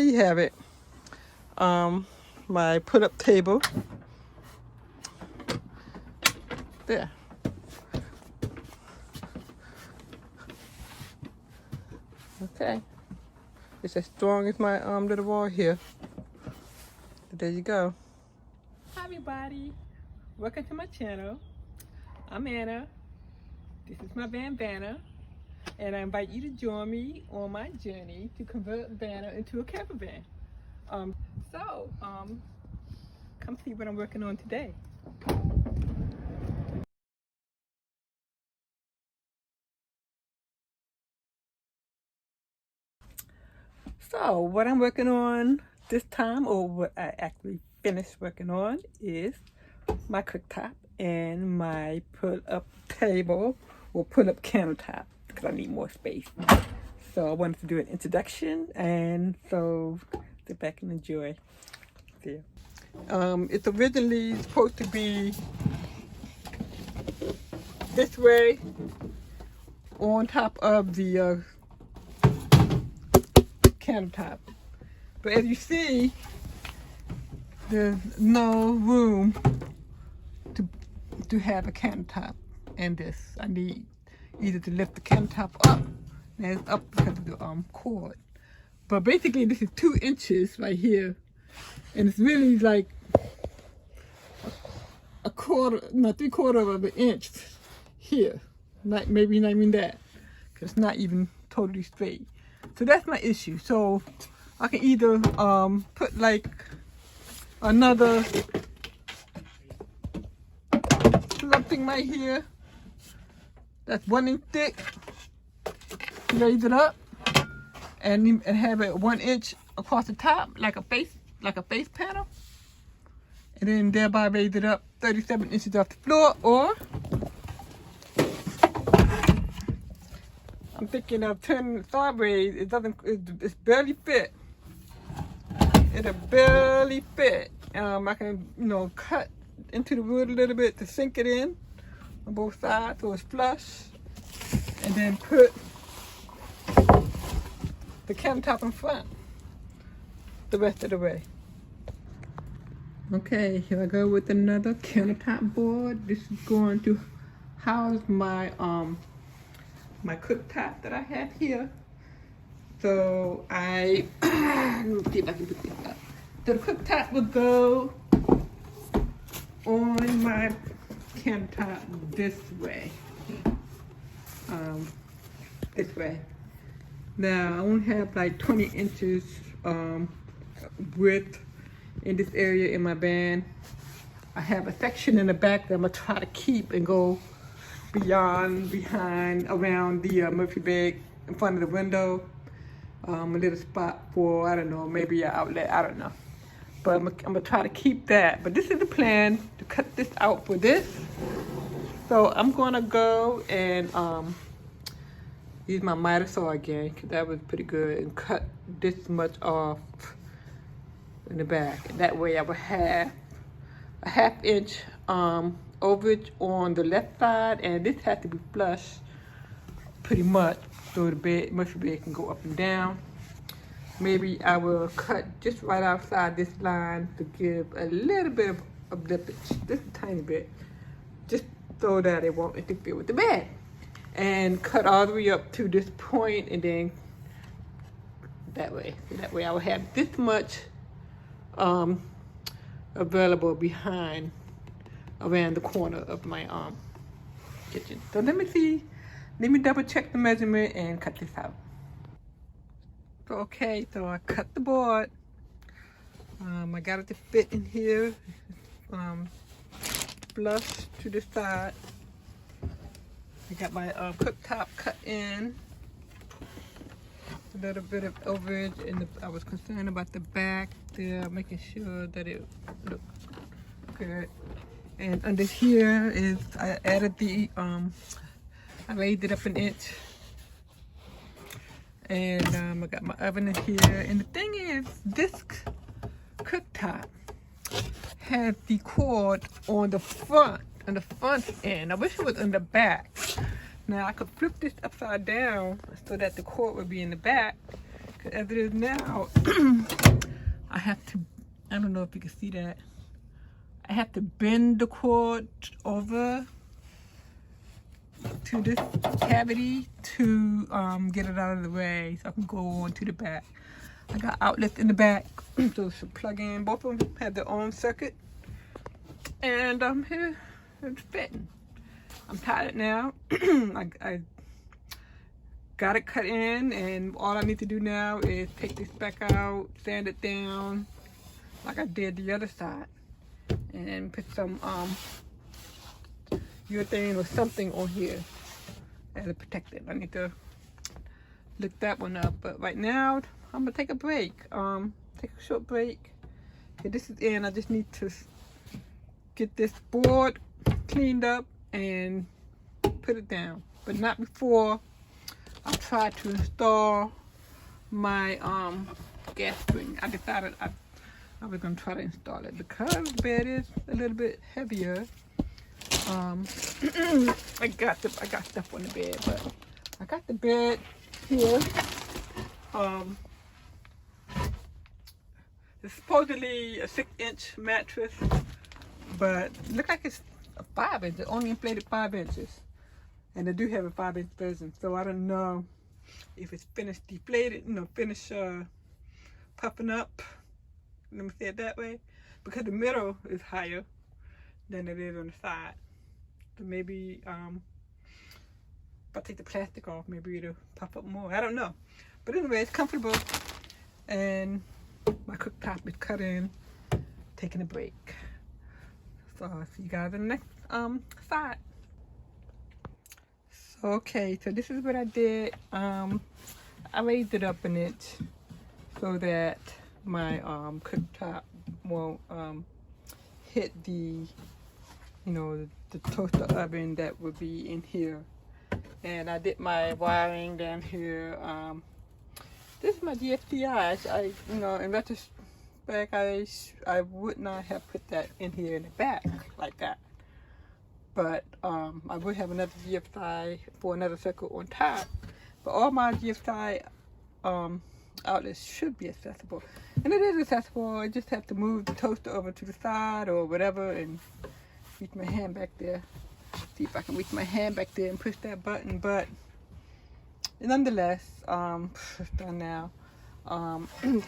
There you have it. My put-up table. There. Okay. It's as strong as my little wall here. But there you go. Hi everybody. Welcome to my channel. I'm Anna. This is my van Vanna. And I invite you to join me on my journey to convert Vanna into a camper van. Come see what I'm working on today. So what I'm working on this time, or what I actually finished working on, is my cooktop and my pull-up table or pull-up countertop because I need more space. So I wanted to do an introduction, and so sit back and enjoy. There. It's originally supposed to be this way on top of the countertop, but as you see, there's no room to have a countertop in this. I need either to lift the countertop up, and it's up because of the cord. But basically, this is 2 inches right here, and it's really like a quarter, no, 3/4 of an inch here. Maybe not even that, because it's not even totally straight. So that's my issue. So I can either put like another something right here that's 1 inch thick, raise it up, and have it 1 inch across the top like a face panel, and then thereby raise it up 37 inches off the floor. Or I'm thinking of turning it sideways. It's barely fit. It'll barely fit. I can, cut into the wood a little bit to sink it in on both sides so it's flush, and then put the countertop in front the rest of the way. Okay, here I go with another countertop board. This is going to house my my cooktop that I have here. So let me see if I can put this up. So the cooktop will go on my countertop this way. This way. Now I only have like 20 inches width in this area in my van. I have a section in the back that I'm gonna try to keep and go behind, around the Murphy bag in front of the window. A little spot for, I don't know, maybe an outlet, I don't know. But I'm gonna try to keep that. But this is the plan, to cut this out for this. So I'm gonna go and use my miter saw again, because that was pretty good, and cut this much off in the back. And that way I would have a 1/2 inch overage on the left side, and this has to be flush pretty much so the Murphy bed can go up and down. Maybe I will cut just right outside this line to give a little bit of lippage, just a tiny bit, just so that it won't interfere with the bed. And cut all the way up to this point, and then that way I will have this much available behind, around the corner of my kitchen. So let me double check the measurement and cut this out. Okay, so I cut the board. I got it to fit in here, flush to the side. I got my cooktop cut in. A little bit of overage, and I was concerned about the back there, making sure that it looked good. And under here is, I added the, I raised it up 1 inch. And I got my oven in here. And the thing is, this cooktop has the cord on the front end. I wish it was on the back. Now I could flip this upside down so that the cord would be in the back, As it is now, I have to, I don't know if you can see that, I have to bend the cord over to this cavity to get it out of the way so I can go on to the back. I got outlets in the back, so it should plug in. Both of them have their own circuit. And here, it's fitting. I'm tired now. I got it cut in, and all I need to do now is take this back out, sand it down like I did the other side, and put some urethane or something on here as a protectant. I need to look that one up, but right now I'm gonna take a break. Take a short break. Okay, this is in. I just need to get this board cleaned up and put it down, but not before I try to install my gas spring. I decided I was gonna try to install it because the bed is a little bit heavier. I got stuff on the bed, but I got the bed here. It's supposedly a 6-inch mattress, but it looks like it's a 5-inch. It only inflated 5 inches. And they do have a 5-inch version, so I don't know if it's finished deflated, finished puffing up. Let me say it that way, because the middle is higher than it is on the side. So maybe if I take the plastic off, maybe it'll puff up more. I don't know, but anyway, it's comfortable, and my cooktop is cut in. Taking a break. So I'll see you guys in the next side. Okay, so this is what I did. I raised it up an inch so that my cooktop won't hit the toaster oven that would be in here. And I did my wiring down here. This is my GFCI. In retrospect, I would not have put that in here in the back like that. But I would have another GFCI for another circuit on top. But all my GFCI outlets should be accessible. And it is accessible. I just have to move the toaster over to the side or whatever and reach my hand back there. See if I can reach my hand back there and push that button. But nonetheless, it's done now.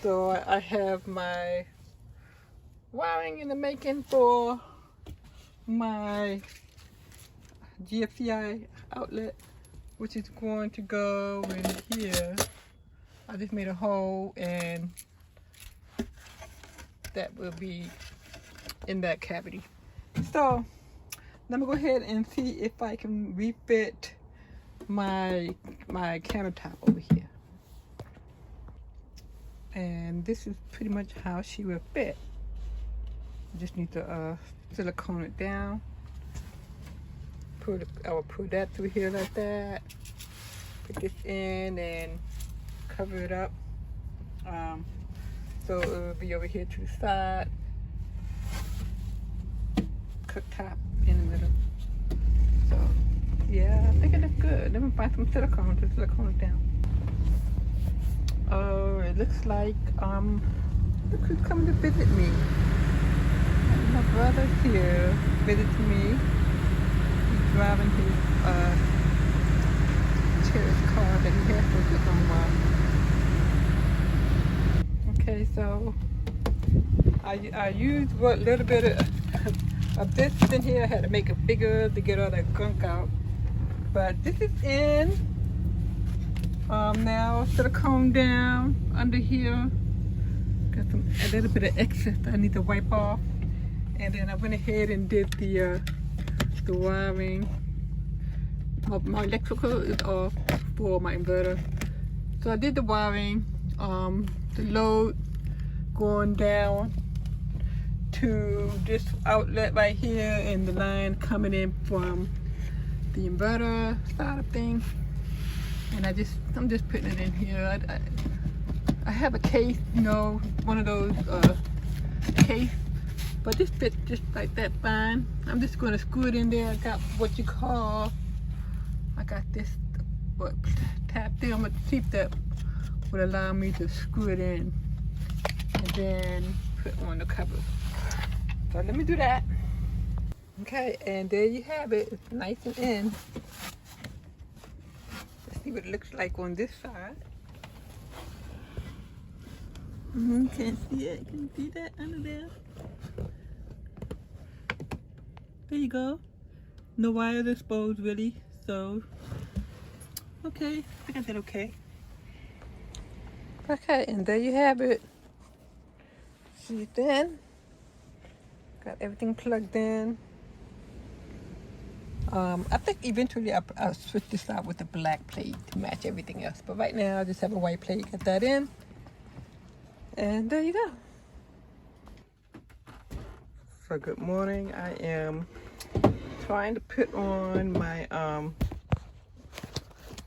So I have my wiring in the making for my GFCI outlet, which is going to go in here. I just made a hole, and that will be in that cavity. So let me go ahead and see if I can refit my countertop over here. And this is pretty much how she will fit. I just need to silicone it down. I will put that through here like that. Put this in and cover it up. So it will be over here to the side. Cooktop in the middle. So yeah, I think it looks good. Let me find some silicone to silicone it down. Oh, it looks like look who's coming to visit me. My brother's here visiting me. He's driving his cherished car that he has for a long while. Okay, so I used what little bit of this in here. I had to make it bigger to get all that gunk out. But this is in. Now silicone down under here. Got a little bit of excess I need to wipe off. And then I went ahead and did the wiring. My electrical is off for my inverter. So I did the wiring, the load going down to this outlet right here, and the line coming in from the inverter side of things. And I'm just putting it in here. I have a case, one of those case, but this fits just like that fine. I'm just going to screw it in there. I got I got this tapped in. I'm going to keep that will allow me to screw it in and then put on the cover. So let me do that. Okay, and there you have it. It's nice and in. Let's see what it looks like on this side. Can't see it. Can you see that under there? There you go. No wires exposed really, so okay. I think I did okay. Okay, and there you have it. See it then. Got everything plugged in. I think eventually I'll switch this out with the black plate to match everything else. But right now I just have a white plate. Get that in. And there you go. So good morning. I am trying to put on my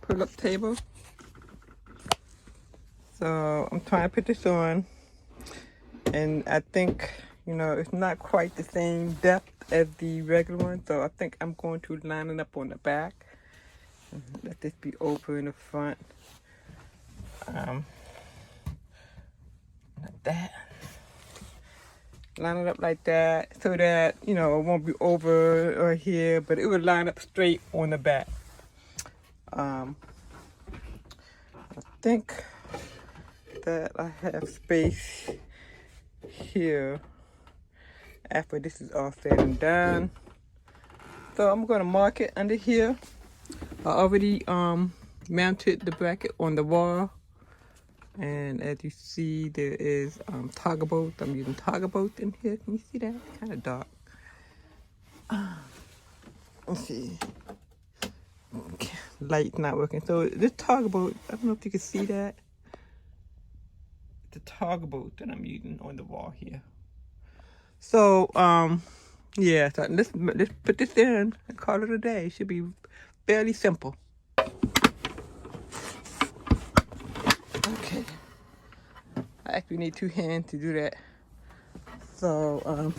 pull-up table. So I'm trying to put this on. And I think, you know, it's not quite the same depth as the regular one, so I think I'm going to line it up on the back and let this be over in the front, like that. Line it up like that so that, you know, it won't be over or here, but it will line up straight on the back. I think that I have space here after this is all said and done. So I'm going to mark it under here. I already mounted the bracket on the wall, and as you see there is toggle bolts. I'm using toggle bolts in here. Can you see that? It's kind of dark. Let's see. Okay. Light's not working. So this toggle bolt, I don't know if you can see that. The toggle bolt that I'm using on the wall here. So yeah, so let's put this in and call it a day. It should be fairly simple. Okay. I actually need 2 hands to do that. So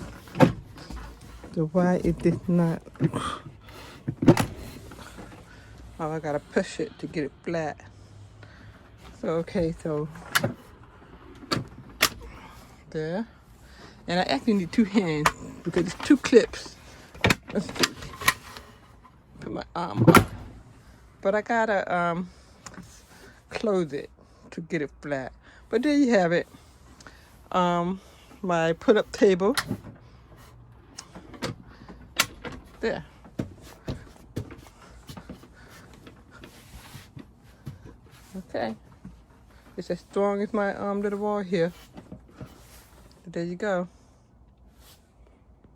why is this not? Oh, I gotta push it to get it flat. So okay, so there. And I actually need 2 hands because it's 2 clips. Let's see. Put my arm on. But I gotta close it to get it flat. But there you have it. My put-up table. There. Okay. It's as strong as my little wall here. But there you go.